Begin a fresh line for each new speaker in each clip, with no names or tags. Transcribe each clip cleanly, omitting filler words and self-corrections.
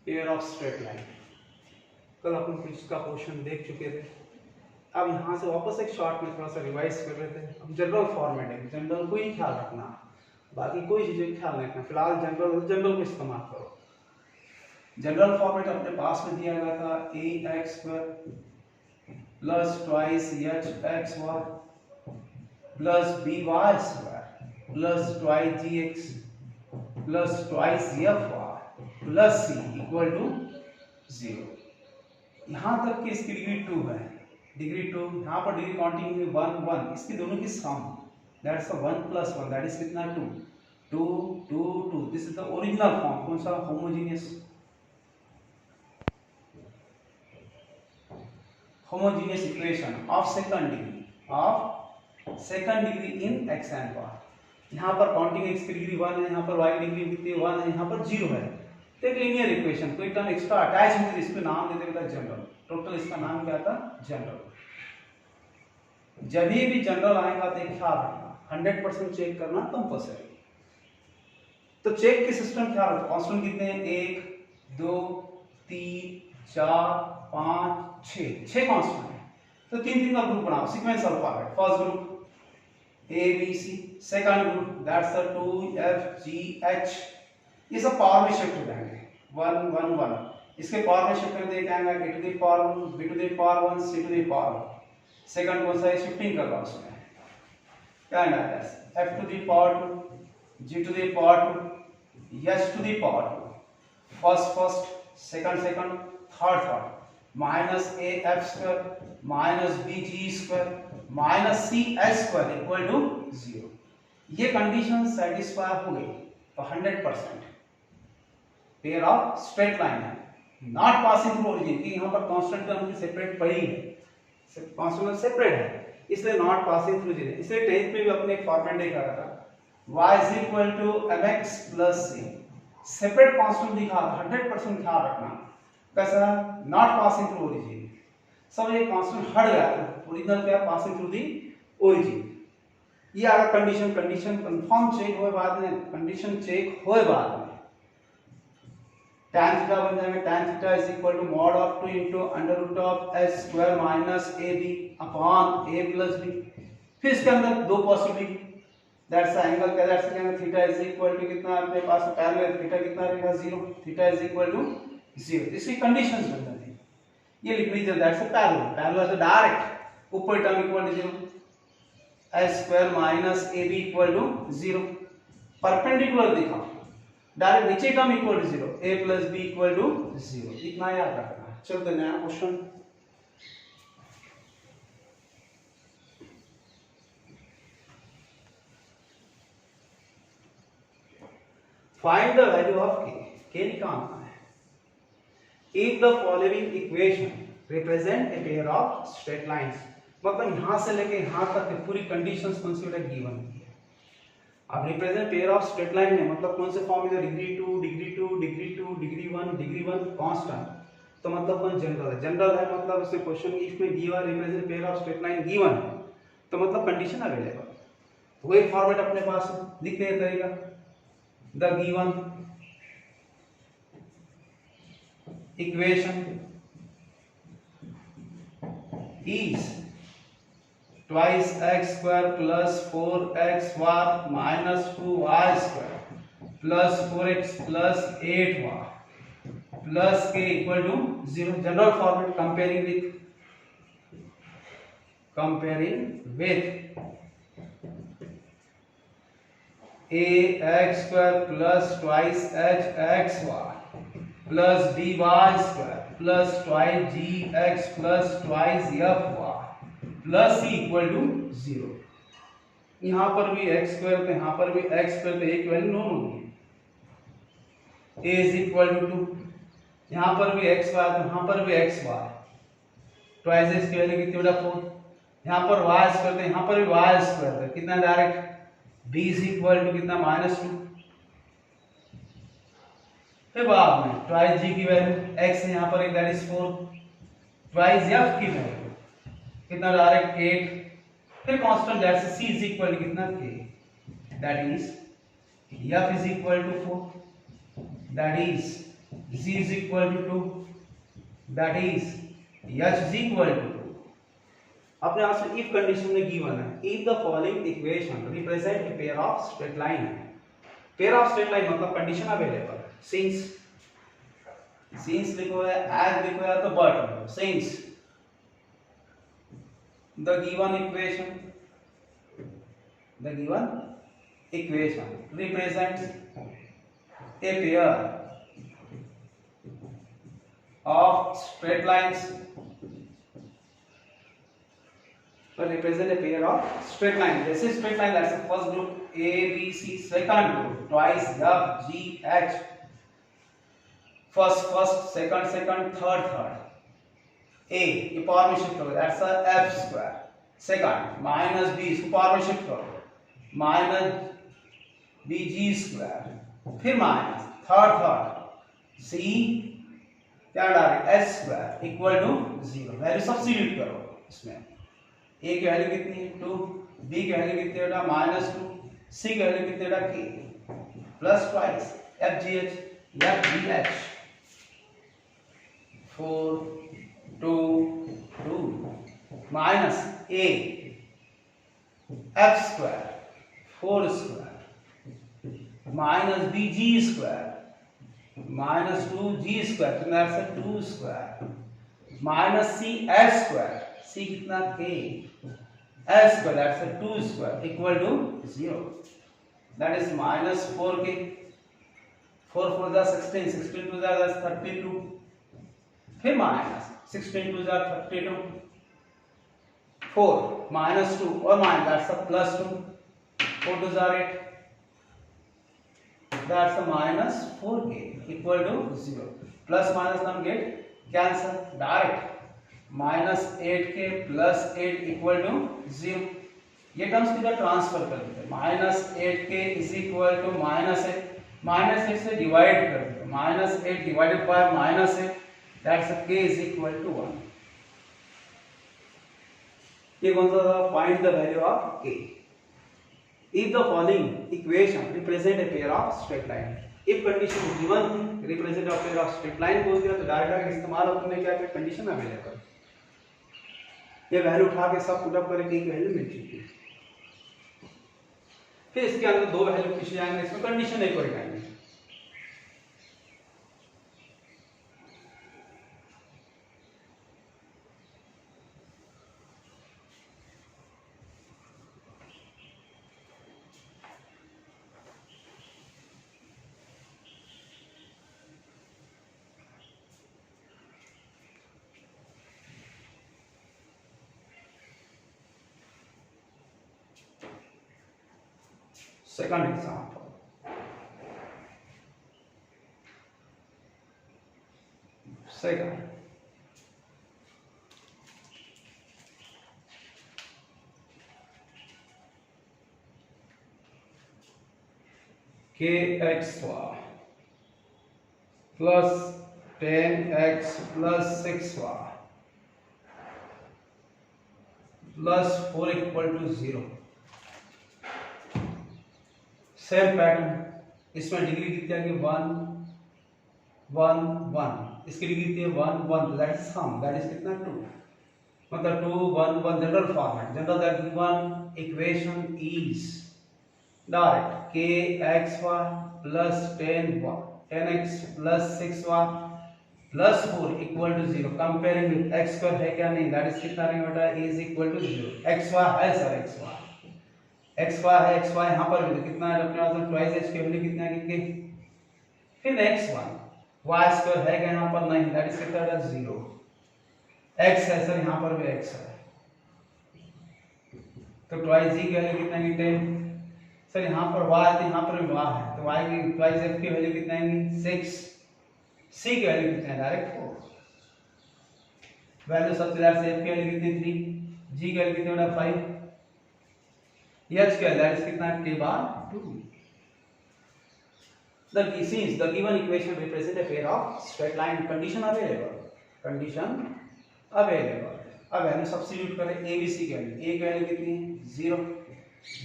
Pair of straight line. कल अपन इसका question देख चुके थे। अब यहाँ से वापस एक शॉर्ट में थोड़ा सा रिवाइज कर रहे थे। अब जनरल फॉर्मेट है, जनरल को ही ख्याल रखना, बाकी कोई चीज़ें ख्याल नहीं रखना। फिलहाल जनरल को इस्तेमाल करो। जनरल फॉर्मेट अपने पास में दिया गया था a x square plus twice h x y plus b y square plus twice g x plus twice f y plus C equal to 0। यहाँ तक कि इसकी डिग्री 2 है, डिग्री 2। यहाँ पर डिग्री काउंटिंग में 1 1, इसकी दोनों की sum, that's a 1 plus 1, that is कितना 2 2 2 2। This is the original form. कौन सा? Homogeneous equation of second degree in x and y. यहाँ पर काउंटिंग एक्स की डिग्री 1 है, यहाँ पर वाई की डिग्री कितनी 1 है, यहाँ पर 0 है। तो एक लीनियर इक्वेशन, कोई टर्म एक्स्ट्रा अटैच होगी, इसको नाम दे देगा जनरल। टोटल इसका नाम क्या था? जनरल। जब भी जनरल आएगा तो एक ख्याल रखना, 100% चेक करना कंपल्सरी। तो चेक के सिस्टम क्या रखो? कांस्टेंट कितने हैं? 1 2 3 4 5 6 कांस्टेंट है। तो 3 का ग्रुप बनाओ, sequence alphabet. First group A B C, second group that's the 2 F G H। ये सब पावर में शिफ्ट हो जाएंगे, 1 1 1। इसके पावर में शिफ्ट करके क्या आएगा? a to the power 1, b to the power 1, c to the power 1। Second कौन सा है? शिफ्टिंग कर रहा हूं उसमें, क्या आएगा? f to the power 2, g to the power 2, h to the power 2। First second third minus a f square minus b g square minus c h square equal to 0। ये कंडीशन सेटिस्फाई हो गई तो 100% pair of straight line है, not passing through origin. कि यहाँ पर constant term की separate पड़ी है, कांस्टेंट सेपरेट है, इसलिए नॉट पासिंग थ्रू ओरिजिन। इसलिए 10th में भी अपने एक फॉर्मेट देखा था, y is equal to mx plus c। Separate constant दिखा था, 100% ख्याल रखना। कैसा? Not passing through origin. सब ये कांस्टेंट हट गया था, ओरिजिनल क्या? Passing through the origin. ये अगर कंडीशन कंफर्म चेक होए बाद में, कंडीशन चेक होए बाद में tan थीटा बन जाएगा। tan theta is equal to mod of 2 into under root of s square minus ab upon a plus b। फिर इसके अंदर दो पॉसिबिलिटी, दैट्स एंगल का, that's angle theta is equal to कितना अपने पास पैरेलल, थीटा कितना रहेगा? 0। Theta is equal to 0। इसकी कंडीशंस बन जाती है, ये लिख लीजिए, दैट्स पैरेलल तो डायरेक्ट ऊपर term equal to 0, s square minus ab equal to 0। Perpendicular दिखा, डायरेक्ट नीचे term equal to 0, a plus b equal to 0। इतना याद रखना। चलते नया question. Find the value of k निकालना है। If the following equation represent a pair of straight lines, मतलब यहां से लेके यहां तक की पूरी कंडीशंस कंसीडर गिवन है। अब represent pair of straight line में मतलब कौन से फॉर्म में? Degree 2 degree 2 degree 2 degree 1 degree 1 constant. तो मतलब कौन? जनरल है। जनरल है मतलब इसमें क्वेश्चन इफ में दिया represent pair of straight line given है, तो मतलब कंडीशन अवेलेबल। वही फॉर्मेट अपने पास लिखने का तरीका, the given equation is twice x square plus 4xy minus 2y square plus 4x plus 8y plus k equal to 0। General format comparing with ax square plus twice hxy plus dy square plus twice gx plus twice fy plus C equal to 0। यहां पर भी x square तो यहां पर भी x square, तो एक value known होगी। a इज इक्वल टू 2, यहां पर भी एक्स वाई तो यहां पर भी एक्स वाई, ट्वाइस एक्स की वैल्यू कितनी बेटा 4। यहां पर y स्क्वायर तो यहां पर भी y स्क्वायर, तो कितना direct b is equal to कितना -2। फिर बाद में ट्वाइस g की वैल्यू x है, यहां पर एक दैट इज 4, ट्वाइस f की वैल्यू कितना डायरेक्ट 8। फिर constant that c is equal to कितना k, that is f is equal to 4, that is z is equal to 2, that is h is equal to 2. अपने आप से if कंडीशन में given है, if the following equation represent a pair of straight line है, pair of straight line मतलब condition available है, since लिखो है, as लिखो है तो but लिखो, since the given equation represents a pair of straight lines, represent a pair of straight lines. जैसे straight line, that's the first group A B C, second group twice F G H, first, second, third. A ये power में shift होगा, that's a F square. Second minus B इसको power में shift करो, minus BG square, फिर minus third C क्या डालेंगे S square equal to 0. Value substitute करो इसमें, A की वैल्यू कितनी है 2, B की वैल्यू कितनी है -2, C की वैल्यू कितनी है K, plus twice FGH 4 2 2 minus A F square 4 square minus BG square minus 2G square, तो that's a 2 square minus C S square, C कितना K S square, that's a 2 square equal to 0, that is minus 4K, 4 4 is 16, 16 2 is 32, फिर minus 16 2 is 32, 4 minus 2 और minus, that's a plus 2, 4 2 is 8, that's a minus 4K equal to 0. Plus minus हम get cancel direct, minus 8K plus 8 equal to 0. ये terms किधर transfer कर देते हैं, minus 8K is equal to minus 8 से divide कर देते हैं, minus 8 divided by minus 8, that's a K is equal to 1. ये कौन सा था, find the value of K. If the following equation represent a pair of straight line, if condition given represent a pair of straight line बोल दिया तो direct इस्तेमाल अपने क्या क्या कंडीशन अवेलेबल, ये वैल्यू उठा के सब पुट अप करके एक वैल्यू मिल चुकी है, फिर इसके अंदर दो वैल्यू पीछे जाएंगे, इसमें कंडीशन एक और लगाएंगे. Second example. Second. KXY plus 10x plus 6y plus 4 equal to 0. Same pattern, इसमें डिग्री कितनी आएगी 1 1 1, इसकी डिग्री कितनी है 1 1, that is sum, that is कितना 2, मतलब 2 1 1 general format, general that given equation is direct kxy plus 10x plus 6y plus 4 equal to 0, comparing with x square है क्या नहीं, दैट इज कितना नहीं बेटा is equal to 0, xy है sir, xy है, xy यहाँ पर भी कितना है अपने पास, ट्वाइस h की वैल्यू कितना है कि, फिर x1 y स्क्वायर है क्या यहाँ पर नहीं, दैट इज कितना है 0, x है सर यहाँ पर भी x है, तो ट्वाइस g की वैल्यू कितना है 10, सर यहाँ पर y है तो यहाँ पर भी y है, तो y की ट्वाइस f की वैल्यू कितना है 6, c की वैल्यू कितना है डायरेक्ट 4, वैल्यू सबसे ज्यादा f की वैल्यू कितनी 3, g की वैल्यू कितनी है 5, h का दैट इज कितना k bar 2. The since the given equation represent a pair of straight line, condition available, अब वैल्यू सब्स्टिट्यूट करें, a b c की वैल्यू, a की वैल्यू कितनी है 0,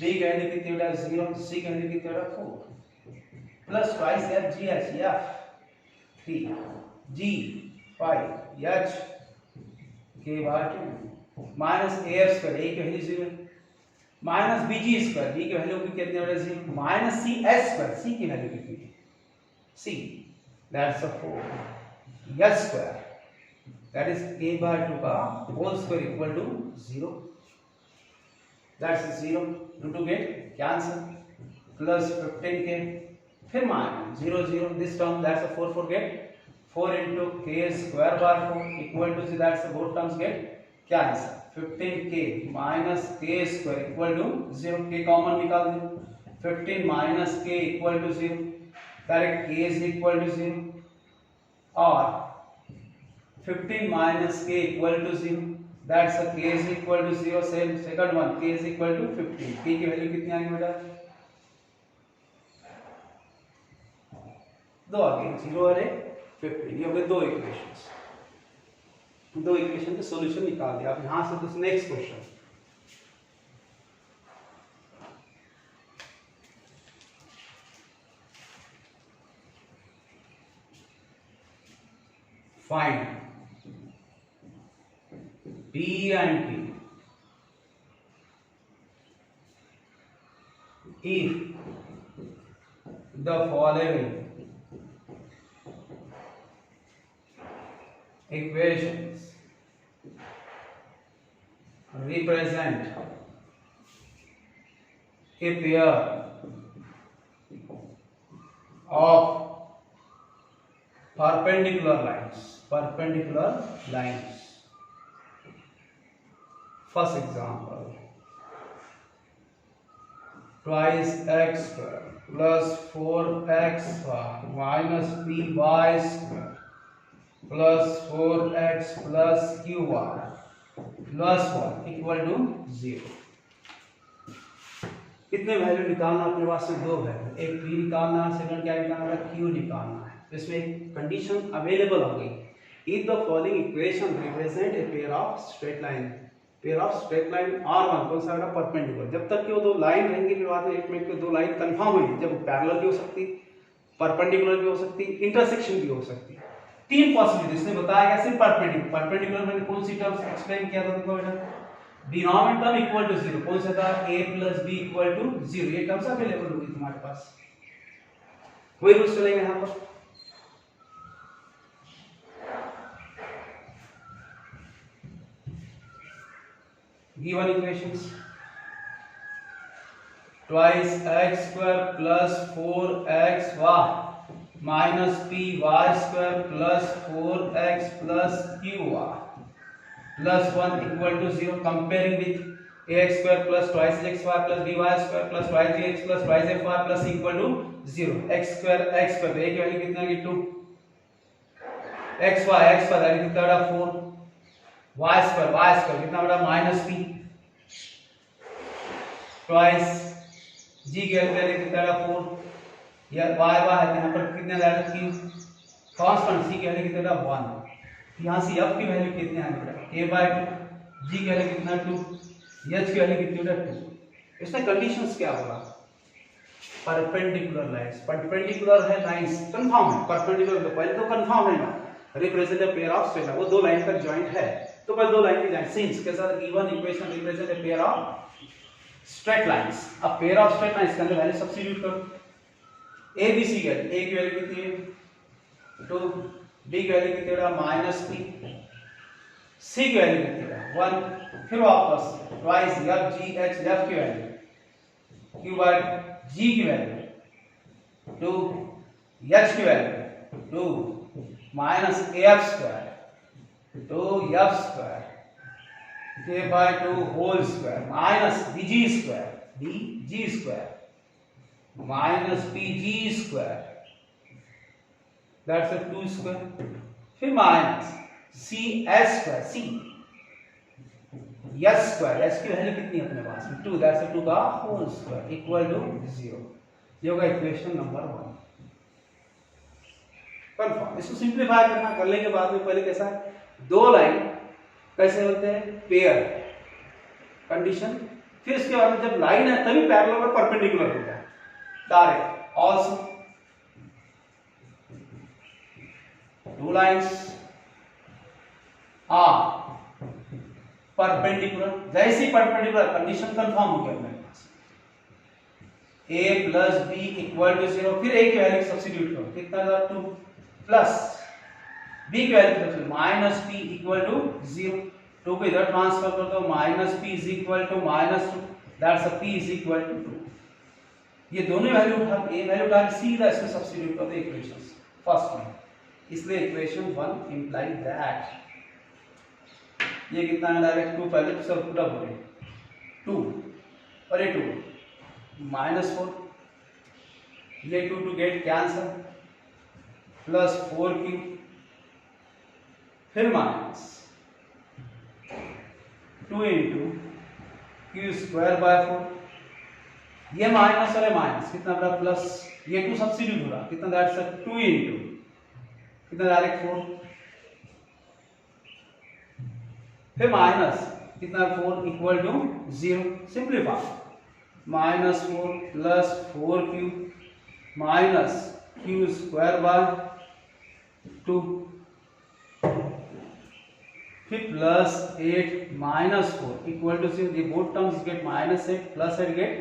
b की वैल्यू कितनी है 0, c की वैल्यू कितनी है 4 plus twice f g h f 3 g 5 h k/2 minus af square a की value 0 minus bg square b की वैल्यू कितनी हो रही है माइनस cs स्क्वायर c की वैल्यू कितनी है c that's a 4 h square that is k/2 का whole square equal to 0 that's 0 two get cancel plus 15k फिर minus 0 0 this term that's a 4 4 gate 4 into k square bar 4 equal to so that's both terms get cancel 15k minus k square equal to 0 k common निकाल दो 15 minus k equal to 0 direct k is equal to 0 और 15 minus k equal to 0 that's a k is equal to 0 same second one k is equal to 15 k की value कितनी आएगी बेटा दो आ गई 0 और 15 ये हो गए दो इक्वेशन के सॉल्यूशन निकाल दिया अब यहां से next question find P and Q if the following equations represent a pair of perpendicular lines. First example, twice x square plus 4xy minus py square plus 4x plus qy plus 1 equal to 0. कितने value निकालना अपने पास में दो value एक p निकालना है second क्या निकालना है q निकालना है तो इसमें एक कंडीशन अवेलेबल हो गई if the following equation represent a pair of straight line r1 कौन सा है परपेंडिकुलर जब तक कि वो दो लाइन रहेंगी फिर बाद में एक में दो लाइन कंफर्म हुई जब पैरेलल भी हो सकती परपेंडिकुलर भी हो सकती इंटरसेक्शन भी हो सकती तीन पॉसिबिलिटी इसने बताया कैसे परपेंडिकुलर मैंने कौन सी टर्म्स एक्सप्लेन किया था तुमको बेटा डिनोमिनेटर टर्म इक्वल टू 0 कौन सा था a plus b equal to 0 ये टर्म्स अवेलेबल होगी तुम्हारे पास वही रूल्स चलेंगे यहां पर given equations twice x square plus 4xy minus py square plus 4x plus qy plus 1 equal to 0 comparing with ax square plus twice xy plus by square plus twice gx plus twice fy plus equal to 0 x square a की वैल्यू कितना है 2 xy value कितना बड़ा 4 y square कितना बड़ा minus p twice g की वैल्यू कितना बड़ा 4 या y है यहां पर कितना बड़ा q कांस्टेंट c की वैल्यू कितना बड़ा 1 यहां से f की वैल्यू कितनी आ गई a/2 g की वैल्यू कितना 2 h की वैल्यू कितनी बड़ा 2 इसमें कंडीशंस क्या होगा परपेंडिकुलर है लाइंस कंफर्म है परपेंडिकुलर तो पहले तो कंफर्म है ना represent a pair of straight वो दो लाइन का जॉइंट है तो पहले दो लाइन की जॉइंट सिंस के साथ given equation represent a pair of straight lines अब पेयर ऑफ स्ट्रेट लाइंस के अंदर वैल्यू सब्स्टिट्यूट करो a b c के a की वैल्यू कितनी है 2 b की वैल्यू कितनी है -p c की वैल्यू कितनी है 1 फिर वापस twice f g h f की वैल्यू q बाय g की वैल्यू 2 h की value 2 minus af square 2f square k by 2 whole square minus bg square minus pg square that's a 2 square फिर minus cs square c s square s की value कितनी है अपने पास में 2 that's a 2 का whole square equal to 0 ये होगा इक्वेशन नंबर 1 कंफर्म इसको सिंपलीफाई करना करने के बाद में पहले कैसा है दो लाइन कैसे होते हैं पेयर कंडीशन फिर इसके बाद में जब लाइन है तभी पैरेलल और परपेंडिकुलर होता है direct also two lines are perpendicular, जैसे ही परपेंडिकुलर कंडीशन कंफर्म हो गया अपने पास, a plus b equal to 0, फिर a की वैल्यू सब्स्टिट्यूट करो, कितना था 2 प्लस b की value substitute minus p equal to 0, 2 को इधर ट्रांसफर कर दो, minus p is equal to -2, that's p is equal to 2। ये दोनों वैल्यू उठा a वैल्यू उठा के सीधा इसमें सब्स्टिट्यूट कर दो इक्वेशंस फर्स्ट में, इसलिए इक्वेशन 1 इंप्लाई दैट ये कितना है डायरेक्ट 2 पहले सब पूरा बोले 2 और ये 2 -4, ये 2 to get cancel plus 4q, फिर minus 2 into Q square by 4, ये माइनस और ये माइनस कितना बड़ा प्लस, ये 2 सब्स्टिट्यूट हो रहा कितना, दैट्स 2 इंटू कितना डायरेक्ट 4, फिर माइनस कितना 4 equal to 0, simplify -4 plus 4q minus q square by 2, फिर प्लस 8 माइनस 4 इक्वल टू 0, ये both terms get -8 plus 8 get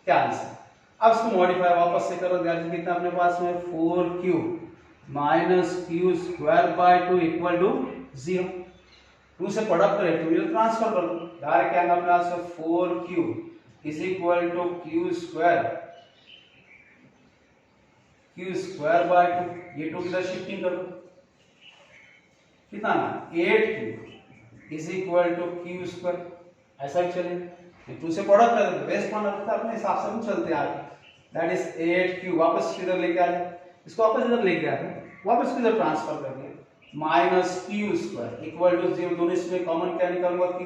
cancel. अब इसको मॉडिफाई वापस से करो, कितना अपने पास में 4q minus q square by 2 equal to 0, 2 से प्रोडक्ट करे तो ये ट्रांसफर कर दो, डायरेक्ट क्या अपने पास में 4q is equal to q square by 2, ये 2 किधर शिफ्टिंग कर दो, कितना ना 8q is equal to q square, ऐसा ही चलेगा, 2 से प्रोडक्ट कर दो, बेस मान रखता है अपने हिसाब से हम चलते आगे, दैट इज 8q, वापस किधर लेके आ जाए, इसको वापस इधर लेके आ जाए, वापस किधर ट्रांसफर कर दिया, minus q square equal to 0, दोनों इसमें कॉमन क्या निकलूंगा कि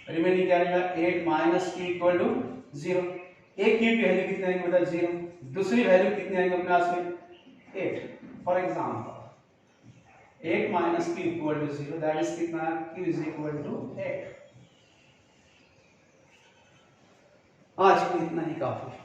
रिमेनिंग क्या निकला 8 माइनस q इक्वल टू 0, एक q की वैल्यू कितनी आएगी बेटा 0, दूसरी वैल्यू कितनी आएगी अपने पास में 8, for example 8 minus q equal to 0, that is कितना q इज इक्वल टू 8। आज के लिए इतना ही काफी है।